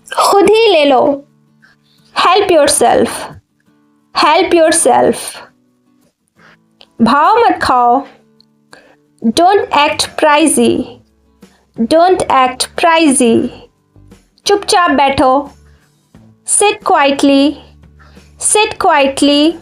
खुद ही ले लो। Help yourself, help yourself. भाव मत खाओ। Don't act pricey, don't act pricey. चुपचाप बैठो। Sit quietly, sit quietly.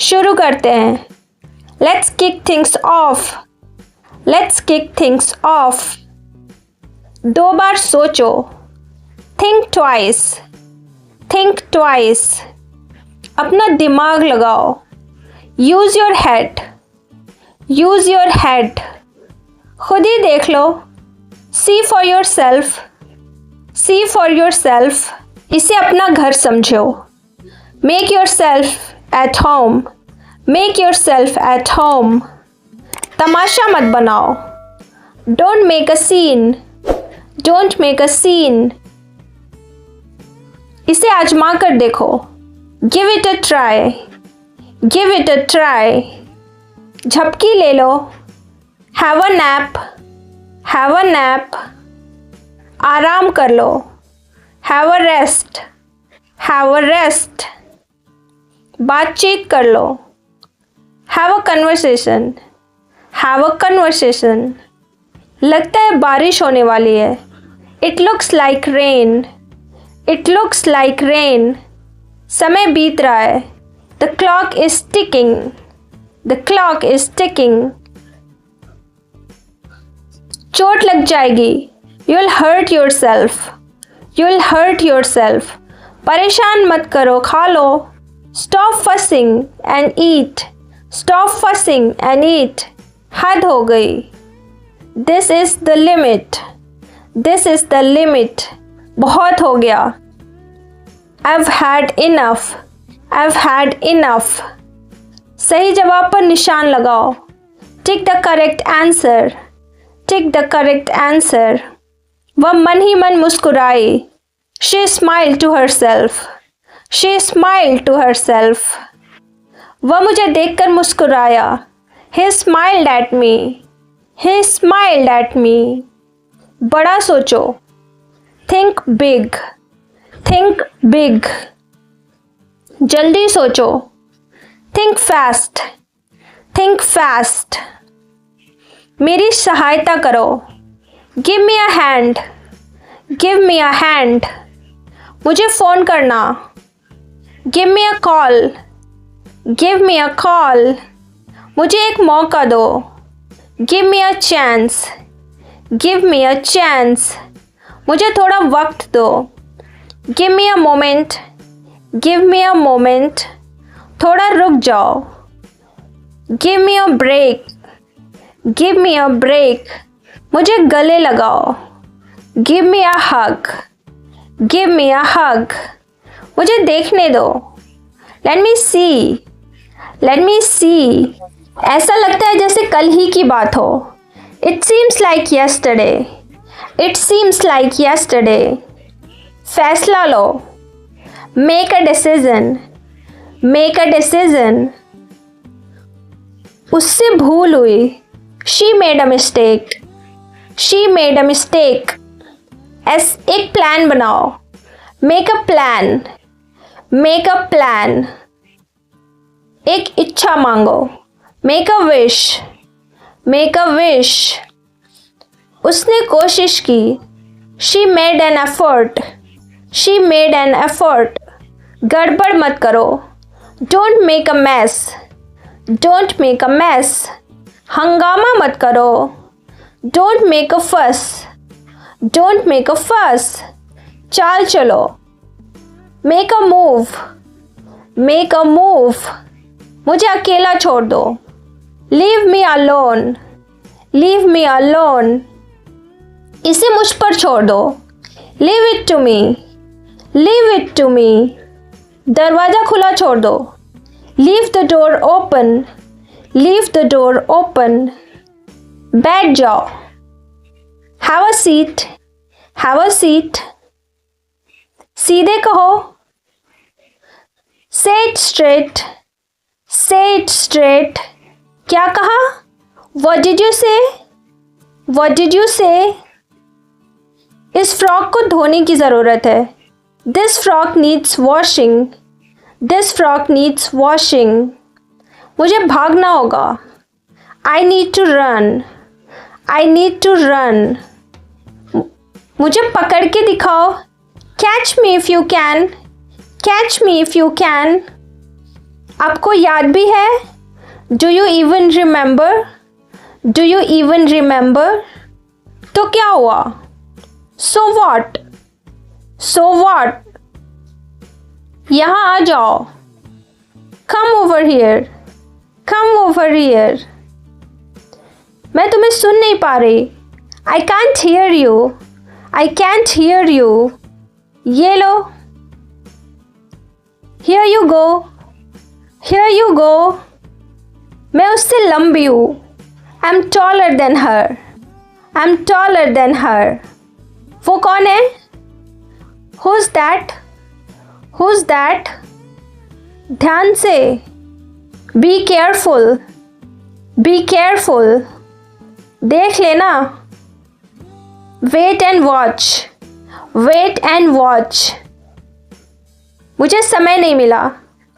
शुरू करते हैं। Let's kick things off, let's kick things off. 2 बार सोचो। Think twice, think twice. अपना दिमाग लगाओ। Use your head, use your head. खुद ही देख लो। See for yourself, see for yourself. इसे अपना घर समझो। Make yourself at home, make yourself at home. तमाशा मत बनाओ। Don't make a scene, don't make a scene. इसे आजमा कर देखो। Give it a try, give it a try. झपकी ले लो। Have a nap, have a nap. आराम कर लो। Have a rest, have a rest. बातचीत कर लो। Have a conversation, have a conversation. लगता है बारिश होने वाली है। It looks like rain, it looks like rain. समय बीत रहा है। The clock is ticking, the clock is ticking. चोट लग जाएगी। You will hurt yourself, you will hurt yourself. परेशान मत करो, खा लो। Stop fussing and eat, stop fussing and eat. हद हो गई। This is the limit, this is the limit. बहुत हो गया। I've had enough, I've had enough। सही जवाब पर निशान लगाओ। Tick the correct answer, tick the correct answer. वह मन ही मन मुस्कुराई। She smiled to herself, she smiled to herself। वह मुझे देखकर मुस्कुराया। He smiled at me, he smiled at me। बड़ा सोचो। Think big, think big। जल्दी सोचो। Think fast, think fast। मेरी सहायता करो। Give me a hand, give me a hand। मुझे फ़ोन करना। Give me a call, give me a call। मुझे एक मौका दो। Give me a chance, give me a chance। मुझे थोड़ा वक्त दो। Give me a moment, give me a moment। थोड़ा रुक जाओ। Give me a break, give me a break। मुझे गले लगाओ। Give me a hug, give me a hug। मुझे देखने दो। Let me see, let me see। ऐसा लगता है जैसे कल ही की बात हो। It seems like yesterday, it seems like yesterday। फैसला लो। Make a decision, make a decision। उससे भूल हुई। She made a mistake, she made a mistake। एक प्लान बनाओ। Make a plan, make a plan। एक इच्छा मांगो। Make a wish, make a wish। उसने कोशिश की। She made an effort, she made an effort। गड़बड़ मत करो। Don't make a mess, don't make a mess। हंगामा मत करो। Don't make a fuss, don't make a fuss। चाल चलो। Make a move, make a move। मुझे अकेला छोड़ दो। Leave me alone, leave me alone। इसे मुझ पर छोड़ दो। Leave it to me, leave it to me। दरवाज़ा खुला छोड़ दो। Leave the door open, leave the door open। बैठ जाओ। Have a seat, have a seat। सीधे कहो। Say it straight, say it straight। क्या कहा? What did you say? What did you say? इस फ्रॉक को धोने की ज़रूरत है। This frock needs washing. This frock needs washing. मुझे भागना होगा। I need to run. I need to run. मुझे पकड़ के दिखाओ। Catch me if you can. Catch me if you can. आपको याद भी है? Do you even remember? Do you even remember? तो क्या हुआ? So what? So what? यहाँ आ जाओ। Come over here. Come over here. मैं तुम्हें सुन नहीं पा रही। I can't hear you. I can't hear you. ये लो। Here you go. Here you go. मैं उससे लंबी हूँ। I am taller than her. I am taller than her. वो कौन है? Who's that? Who's that? ध्यान से। Be careful. Be careful. देख लेना। Wait and watch. Wait and watch. मुझे समय नहीं मिला।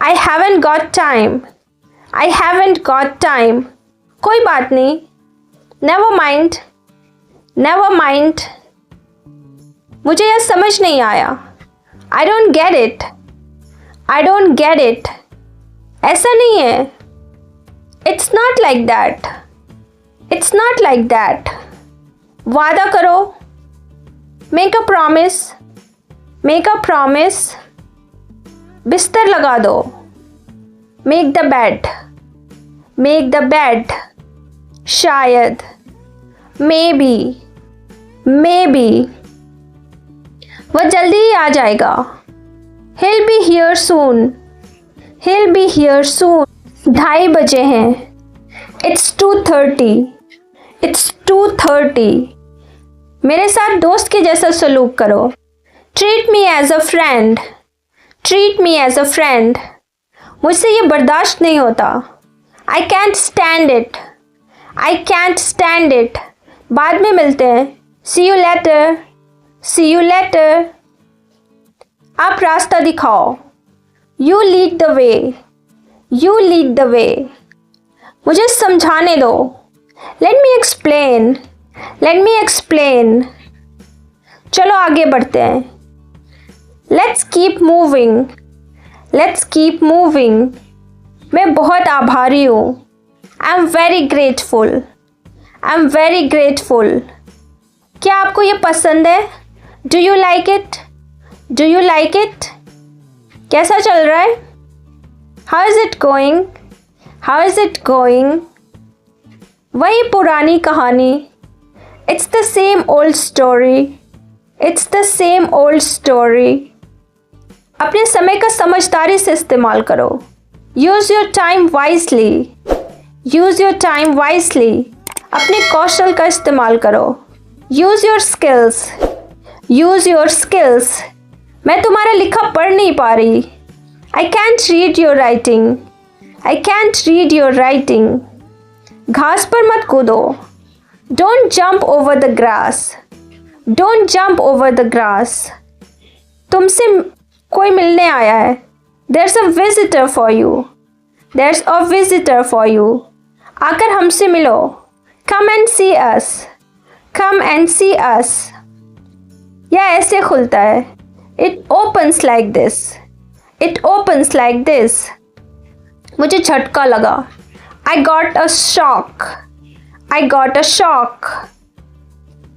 I haven't got time. I haven't got time. कोई बात नहीं। Never mind. Never mind. मुझे यह समझ नहीं आया। I don't get it. I don't get it. ऐसा नहीं है। It's not like that. It's not like that. वादा करो। Make a promise. Make a promise. बिस्तर लगा दो। Make the bed. Make the bed. शायद। Maybe. Maybe. वह जल्दी ही आ जाएगा। He'll be here soon. He'll be here soon. 2:30 बजे हैं। It's 2:30. It's 2:30. मेरे साथ दोस्त के जैसा सलूक करो। Treat me as a friend. Treat me as a friend. मुझसे ये बर्दाश्त नहीं होता। I can't stand it. I can't stand it. बाद में मिलते हैं। See you later. See you later. आप रास्ता दिखाओ। You lead the way. You lead the way. मुझे समझाने दो। Let me explain. Let me explain. चलो आगे बढ़ते हैं। Let's keep moving. Let's keep moving. मैं बहुत आभारी हूँ। I'm very grateful. I'm very grateful. क्या आपको ये पसंद है? Do you like it? Do you like it? कैसा चल रहा है? How is it going? How is it going? वही पुरानी कहानी। It's the same old story. It's the same old story. अपने समय का समझदारी से इस्तेमाल करो। Use your time wisely. Use your time wisely. अपने कौशल का इस्तेमाल करो। Use your skills. Use your skills. मैं तुम्हारा लिखा पढ़ नहीं पा रही। I can't read your writing. I can't read your writing. घास पर मत कूदो। Don't jump over the grass. Don't jump over the grass. तुमसे कोई मिलने आया है। There's a visitor for you. There's a visitor for you. आकर हमसे मिलो। Come and see us. Come and see us. यह ऐसे खुलता है। It opens like this. It opens like this. मुझे झटका लगा। I got a shock. I got a shock.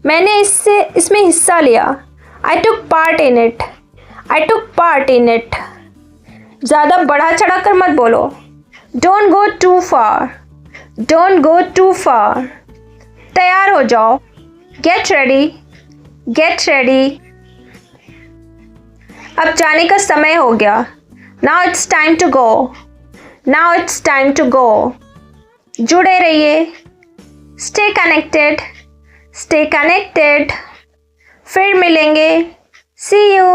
मैंने इसमें हिस्सा लिया। I took part in it. I took part in it. ज़्यादा बढ़ा चढ़ा कर मत बोलो। Don't go too far. Don't go too far. तैयार हो जाओ। Get ready. Get ready. अब जाने का समय हो गया। Now it's time to go. Now it's time to go. जुड़े रहिए। Stay connected. Stay connected. फिर मिलेंगे। See you.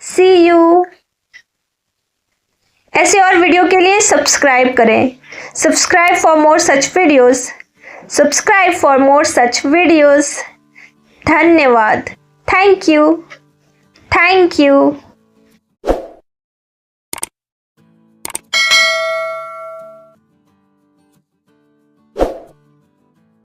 See you. ऐसे और वीडियो के लिए सब्सक्राइब करें। Subscribe for more such videos. Subscribe for more such videos. धन्यवाद। Thank you, thank you.